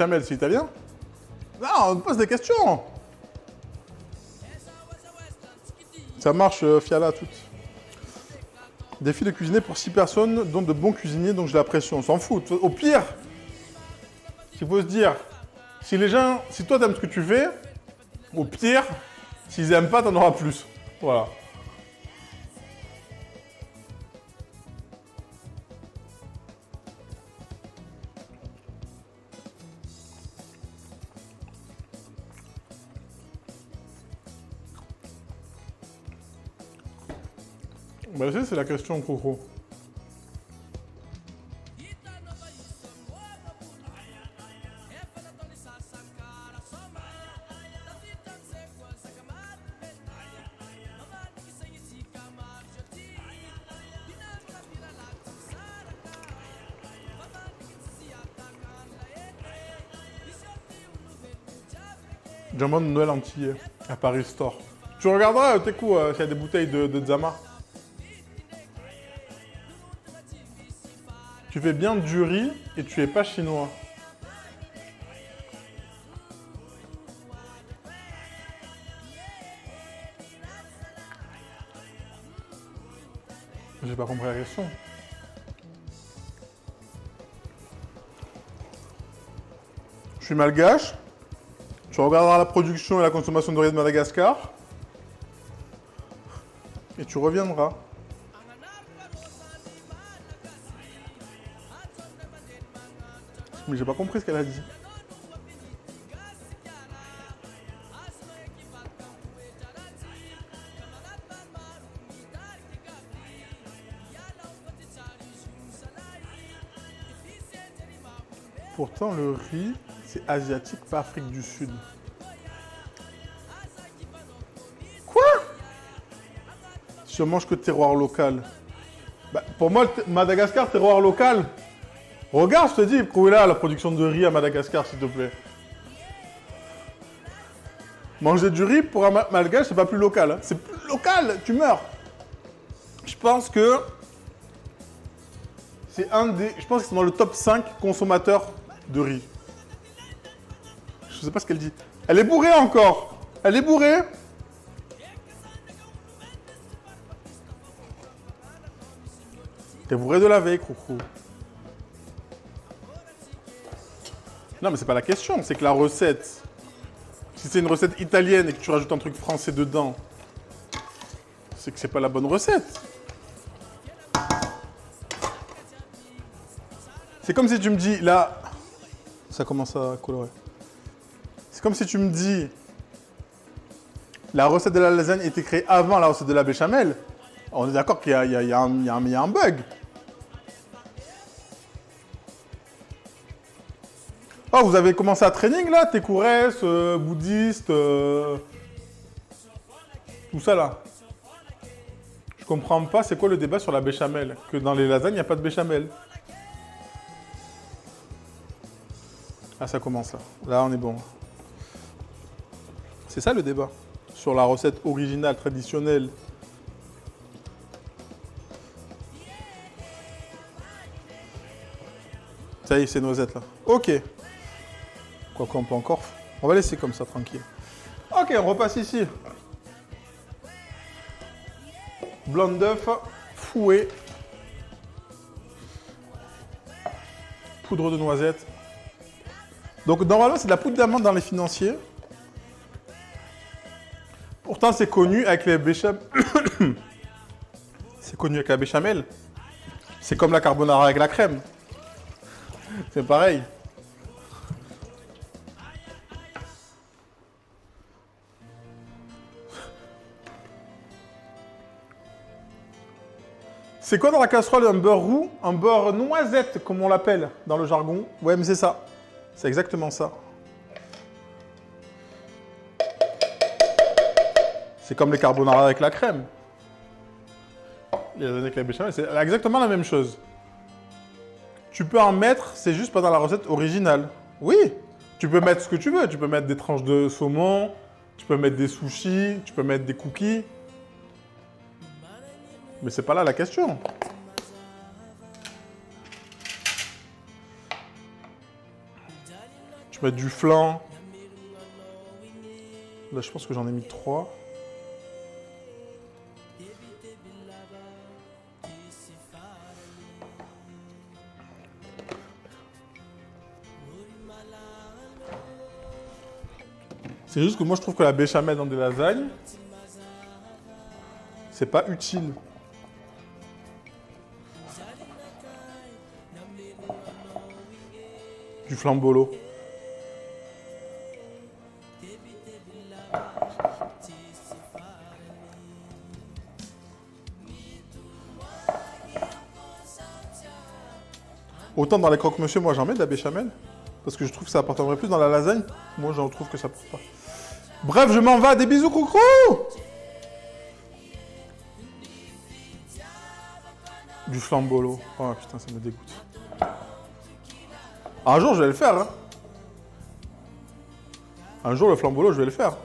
Béchamel, c'est italien? Non, on me pose des questions. Ça marche, Fiala, toutes. Défi de cuisiner pour 6 personnes, dont de bons cuisiniers, donc j'ai la pression. On s'en fout. Au pire, il faut se dire, si les gens, si toi t'aimes ce que tu fais, au pire, s'ils aiment pas, t'en auras plus. Voilà. Bah, c'est la question, Coco. Jambon de Noël antillais à Paris Store. Tu regarderas, t'es cool, s'il y a des bouteilles de Zama. Tu fais bien du riz et tu es pas chinois. J'ai pas compris la question. Je suis malgache. Tu regarderas la production et la consommation de riz de Madagascar. Et tu reviendras. Mais j'ai pas compris ce qu'elle a dit. Pourtant, le riz, c'est asiatique, pas Afrique du Sud. Quoi? Je mange que terroir local. Bah, pour moi, Madagascar, terroir local. Regarde, je te dis, prouvez-la la production de riz à Madagascar, s'il te plaît. Manger du riz pour un malgache, c'est pas plus local. Hein. C'est plus local, tu meurs. Je pense que c'est un des... Je pense que c'est dans le top 5 consommateurs de riz. Je sais pas ce qu'elle dit. Elle est bourrée encore. Elle est bourrée. T'es bourré de la veille, Coucou. Non, mais c'est pas la question. C'est que la recette... Si c'est une recette italienne et que tu rajoutes un truc français dedans, c'est que c'est pas la bonne recette. C'est comme si tu me dis, là... Ça commence à colorer. C'est comme si tu me dis... La recette de la lasagne était créée avant la recette de la béchamel. On est d'accord qu'il y a un bug. Oh, vous avez commencé à training là, Técourès, bouddhiste, tout ça là. Je comprends pas, c'est quoi le débat sur la béchamel? Que dans les lasagnes, il n'y a pas de béchamel. Ah, ça commence là. Là, on est bon. C'est ça le débat. Sur la recette originale, traditionnelle. Ça y est, c'est noisette là. Ok. Quoi qu'on peut encore... On va laisser comme ça, tranquille. Ok, on repasse ici. Blanc d'œuf, fouet. Poudre de noisette. Donc normalement, c'est de la poudre d'amande dans les financiers. Pourtant, c'est connu avec les béchamel. C'est connu avec la béchamel. C'est comme la carbonara avec la crème. C'est pareil. C'est quoi dans la casserole un beurre roux? Un beurre noisette, comme on l'appelle dans le jargon. Ouais, mais c'est ça. C'est exactement ça. C'est comme les carbonara avec la crème. Les lasagnes avec la béchamel, c'est exactement la même chose. Tu peux en mettre, c'est juste pas dans la recette originale. Oui, tu peux mettre ce que tu veux. Tu peux mettre des tranches de saumon, tu peux mettre des sushis, tu peux mettre des cookies. Mais c'est pas là la question. Tu Je vais mettre du flan. Là, je pense que j'en ai mis 3. C'est juste que moi, je trouve que la béchamel dans des lasagnes, c'est pas utile. Du flambolo. Autant dans les croque-monsieur, moi j'en mets de la béchamel. Parce que je trouve que ça apporterait plus dans la lasagne. Moi j'en trouve que ça apporte pas. Bref, je m'en vais. Des bisous, coucou! Du flambolo. Oh putain, ça me dégoûte. Un jour, je vais le faire. Hein. Un jour, le flambolo, je vais le faire.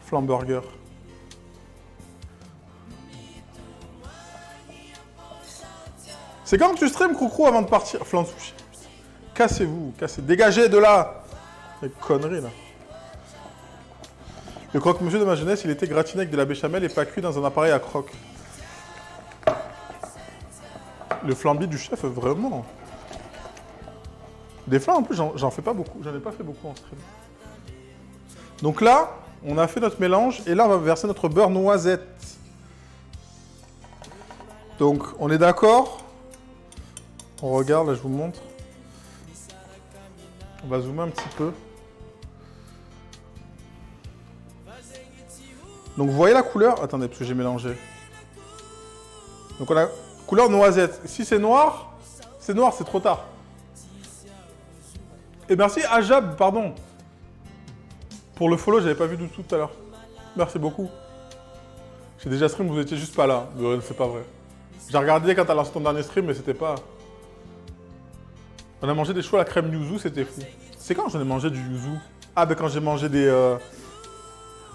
Flamburger. C'est quand tu stream, Coucou, avant de partir? Flan sushi. Cassez-vous, cassez. Dégagez de là. Les conneries, là. Le croque-monsieur de ma jeunesse, il était gratiné avec de la béchamel et pas cuit dans un appareil à croque. Le flambi du chef, vraiment. Des flans, en plus, j'en fais pas beaucoup. J'en ai pas fait beaucoup en stream. Donc là, on a fait notre mélange et là, on va verser notre beurre noisette. Donc, on est d'accord? On regarde, là, je vous montre. On va zoomer un petit peu. Donc, vous voyez la couleur? Attendez, parce que j'ai mélangé. Donc, on a couleur noisette. Si c'est noir, c'est trop tard. Et merci Ajab, pardon. Pour le follow, j'avais pas vu du tout à l'heure. Merci beaucoup. J'ai déjà stream, vous étiez juste pas là. C'est pas vrai. J'ai regardé quand t'as lancé ton dernier stream, mais c'était pas... On a mangé des choux à la crème yuzu, c'était fou. C'est quand j'en ai mangé du yuzu? Ah, ben quand j'ai mangé des...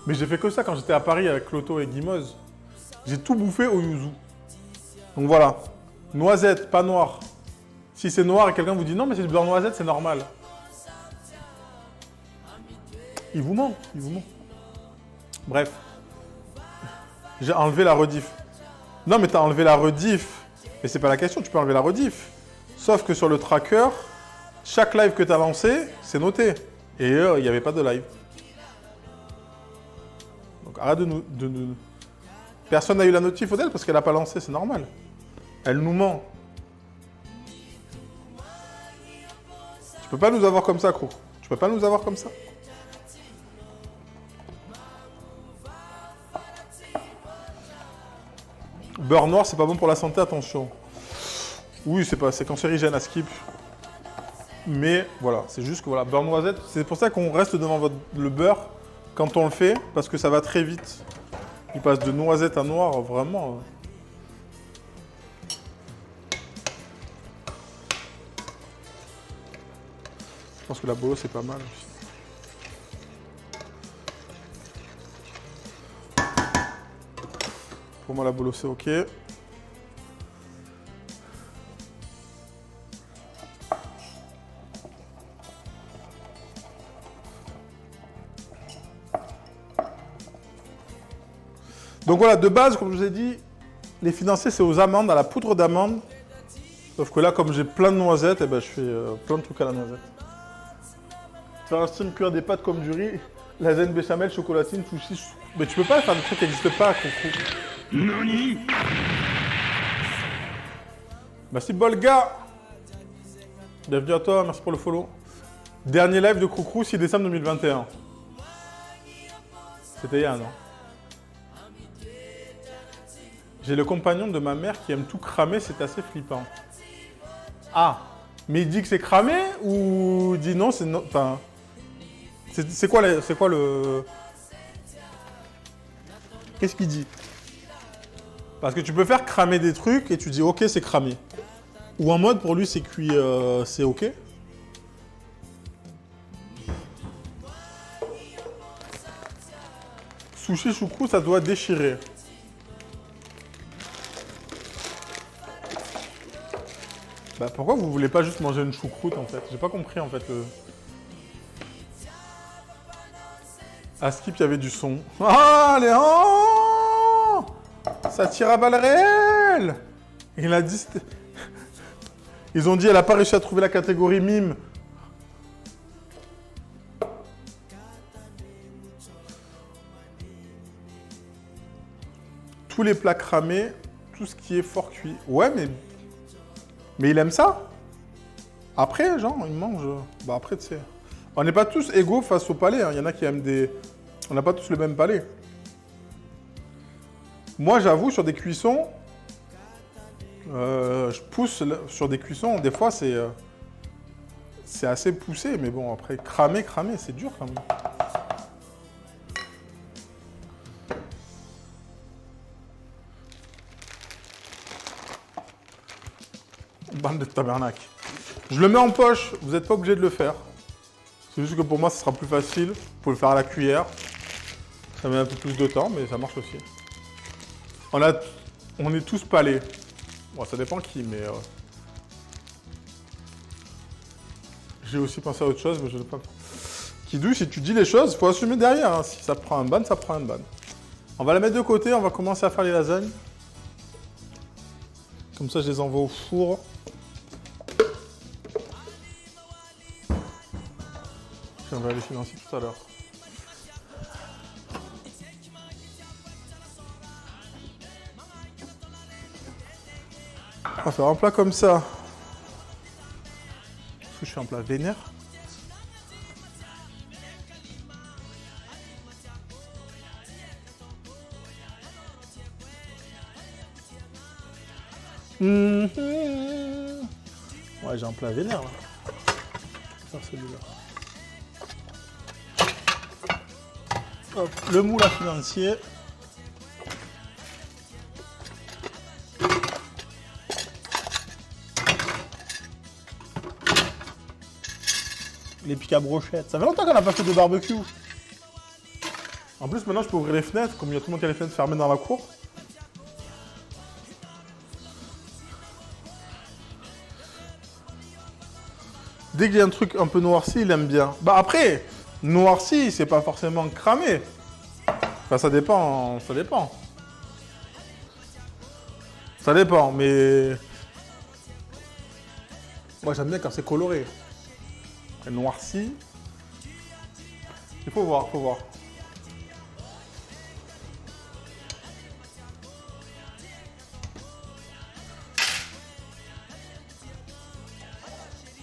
Mais j'ai fait que ça quand j'étais à Paris avec Cloto et Guimauze. J'ai tout bouffé au yuzu. Donc voilà. Noisette, pas noir. Si c'est noir et quelqu'un vous dit non, mais c'est du beurre noisette, c'est normal. Il vous ment, il vous ment. Bref. J'ai enlevé la rediff. Non, mais t'as enlevé la rediff. Mais c'est pas la question, tu peux enlever la rediff. Sauf que sur le tracker, chaque live que t'as lancé, c'est noté. Et il n'y avait pas de live. Donc arrête de nous... Personne n'a eu la notif d'elle parce qu'elle n'a pas lancé, c'est normal. Elle nous ment. Tu peux pas nous avoir comme ça, Croc. Tu peux pas nous avoir comme ça. Beurre noir, c'est pas bon pour la santé, attention. Oui, c'est cancérigène à skip. Mais voilà, c'est juste que voilà, beurre noisette, c'est pour ça qu'on reste devant le beurre quand on le fait, parce que ça va très vite. Il passe de noisette à noir, vraiment. Je pense que la bolo, c'est pas mal aussi. Pour moi, la bolo, c'est OK. Donc voilà, de base, comme je vous ai dit, les financiers, c'est aux amandes, à la poudre d'amande. Sauf que là, comme j'ai plein de noisettes, eh ben, je fais plein de trucs à la noisette. Faire un stream cuire des pâtes comme du riz, lasagne béchamel, chocolatine, sushi. Mais tu peux pas faire des trucs qui n'existent pas, Coucou. Noni. Merci Bolga. Bienvenue à toi, merci pour le follow. Dernier live de Coucou, 6 décembre 2021. C'était il y a un an. J'ai le compagnon de ma mère qui aime tout cramer, c'est assez flippant. Ah, mais il dit que c'est cramé ou il dit non, c'est non. Enfin, c'est quoi le... Qu'est-ce qu'il dit? Parce que tu peux faire cramer des trucs et tu dis ok, c'est cramé. Ou en mode pour lui c'est cuit, c'est ok. Sushi choucrou, ça doit déchirer. Bah pourquoi vous voulez pas juste manger une choucroute en fait? J'ai pas compris en fait le... À Skip, il y avait du son. Ah, allez, oh, ça tire à balles réelles. Il a dit... Ils ont dit, elle n'a pas réussi à trouver la catégorie mime. Tous les plats cramés, tout ce qui est fort cuit. Ouais, mais il aime ça. Après, genre, il mange... Bah après, tu sais... On n'est pas tous égaux face au palais. Hein. Il y en a qui aiment des... On n'a pas tous le même palais. Moi, j'avoue, sur des cuissons... je pousse sur des cuissons. Des fois, c'est assez poussé. Mais bon, après, cramer, c'est dur quand même. Bande de tabernacle. Je le mets en poche, vous n'êtes pas obligé de le faire. C'est juste que pour moi, ce sera plus facile. Vous pouvez le faire à la cuillère. Ça met un peu plus de temps, mais ça marche aussi. On est tous palés. Bon, ça dépend qui, mais... J'ai aussi pensé à autre chose, mais je ne sais pas. Kidou, si tu dis les choses, il faut assumer derrière. Hein. Si ça prend un ban, ça prend un ban. On va la mettre de côté, on va commencer à faire les lasagnes. Comme ça, je les envoie au four. On va aller financer tout à l'heure. On va faire un plat comme ça. Est-ce que je fais un plat vénère? Ouais, j'ai un plat vénère là. Je vais faire celui-là. Hop, le moule à financier. Les pics à brochette. Ça fait longtemps qu'on n'a pas fait de barbecue. En plus, maintenant, je peux ouvrir les fenêtres, comme il y a tout le monde qui a les fenêtres fermées dans la cour. Dès qu'il y a un truc un peu noirci, il aime bien. Bah après, noirci, c'est pas forcément cramé. Enfin, ça dépend, ça dépend. Ça dépend, mais... Moi, j'aime bien quand c'est coloré. Et noirci... Il faut voir, faut voir.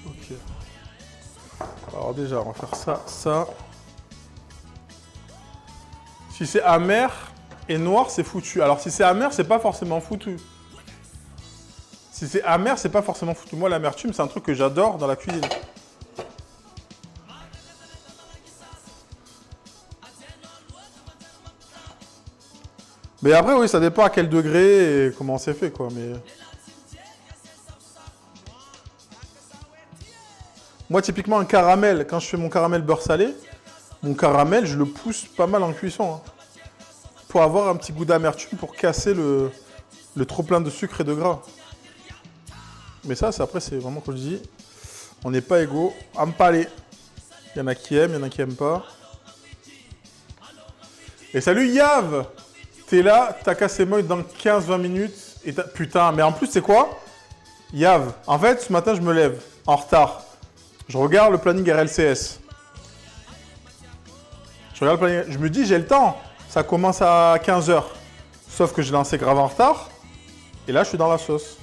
Ok. Alors déjà, on va faire ça, ça. Si c'est amer et noir, c'est foutu. Alors si c'est amer, c'est pas forcément foutu. Si c'est amer, c'est pas forcément foutu. Moi, l'amertume, c'est un truc que j'adore dans la cuisine. Mais après, oui, ça dépend à quel degré et comment c'est fait, quoi. Mais... Moi, typiquement, un caramel, quand je fais mon caramel beurre salé, mon caramel, je le pousse pas mal en cuisson. Hein, pour avoir un petit goût d'amertume, pour casser le trop-plein de sucre et de gras. Mais ça, après, c'est vraiment, comme je dis, on n'est pas égaux. À me parler. Il y en a qui aiment, il y en a qui n'aiment pas. Et salut Yav! T'es là, t'as cassé moi dans 15-20 minutes. Et putain, mais en plus, c'est quoi? Yav, en fait, ce matin, je me lève en retard. Je regarde le planning RLCS. Je me dis, j'ai le temps. Ça commence à 15 h. Sauf que j'ai lancé grave en retard. Et là, je suis dans la sauce.